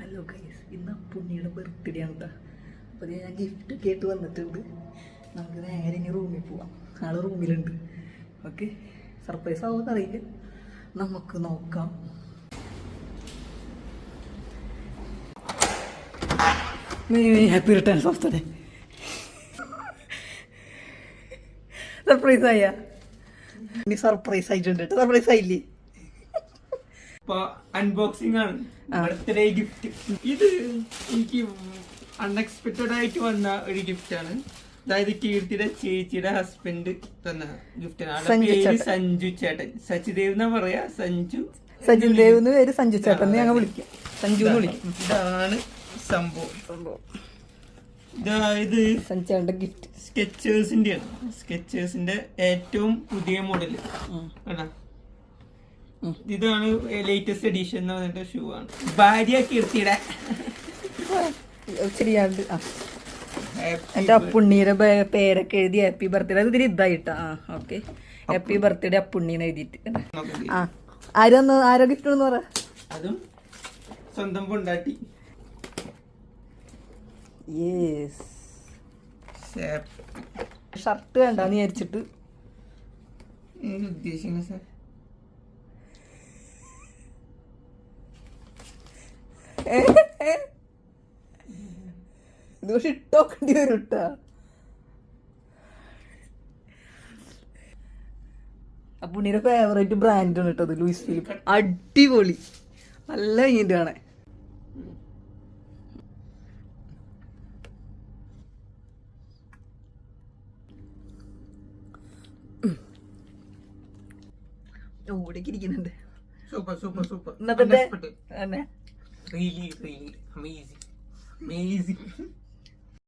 Hello guys, ഇന്ന് പുണ്ണിയുടെ birthday ആണ് കേട്ടോ. അപ്പോൾ ഞാൻ ഗിഫ്റ്റ് ഒക്കെ ആയിട്ട് വന്നിട്ടുണ്ട്. നമുക്ക് നേരെ ഇനി റൂമിൽ പോവാം. ആൾ റൂമിലുണ്ട്. ഓക്കെ, സർപ്രൈസ് ആവുമെന്ന് അറിയില്ല, നമുക്ക് നോക്കാം. Happy returns of the day. Surprise ആയ ഇനി സർപ്രൈസ് ആയിട്ടുണ്ട്. സർപ്രൈസ് ആയില്ലേ? അൺബോക്സിംഗ് ആണ്, ബർത്ത്ഡേ ഗിഫ്റ്റ്. ഇത് എനിക്ക് അൺഎക്സ്പെക്ടഡ് ആയിട്ട് വന്ന ഒരു ഗിഫ്റ്റ് ആണ്. അതായത് കീർത്തിയുടെ ചേച്ചിയുടെ ഹസ്ബൻഡ് തന്ന ഗിഫ്റ്റ് ആണ്. പേര് സഞ്ജു ചേട്ടൻ. സച്ചിദേവ് എന്നാ പറയാ, സജിൻ ദേവ് എന്ന് പേര്, സഞ്ജു ചേട്ടൻ ഞങ്ങൾ വിളിക്കാം, സഞ്ജു എന്ന് വിളിക്കും. ഇതാണ് സംഭവം. ഇത് സഞ്ജുന്റെ ഗിഫ്റ്റ് സ്കെച്ചേഴ്സിന്റെ ആണ്. സ്കെച്ചേഴ്സിന്റെ ഏറ്റവും പുതിയ മോഡല് ആണ്. ഇതാണ് ലേറ്റസ്റ്റ് എഡിഷൻ എന്ന് പറഞ്ഞിട്ട് ഷൂ ആണ്. ഭാര്യ കീർത്തിയുടെ ശരിയാണ്ട്. എന്റെ അപ്പുണ്ണിയുടെ പേരൊക്കെ എഴുതി ഹാപ്പി ബർത്ത്ഡേ. അത് ഇതിൽ ഇതായിട്ടാ. ഓക്കെ, ഹാപ്പി ബർത്ത്ഡേ അപ്പുണ്ണീന്ന് എഴുതിയിട്ട്. ആരോ ഗിഫ്റ്റ് എന്ന് പറ. അതും സ്വന്തം കൊണ്ടാട്ടി. ഷർട്ട് വേണ്ടാന്ന് വിചാരിച്ചിട്ട് ഉദ്ദേശിക്കുന്നത് സാർ. ഇത് പക്ഷെ ഇട്ടോക്കേണ്ടി വരും കേട്ടാ. അപ്പുണ്ണിയുടെ ഫേവറേറ്റ് ബ്രാൻഡാണ് കേട്ടത്, ലൂയിസ് ഫിലിപ്പ്. അടിപൊളി, നല്ല കഴിഞ്ഞിട്ട് കാണാൻ. ഓടിക്ക് ഇരിക്കുന്നുണ്ട്. Super super super. ഇന്നത്തെ really amazing.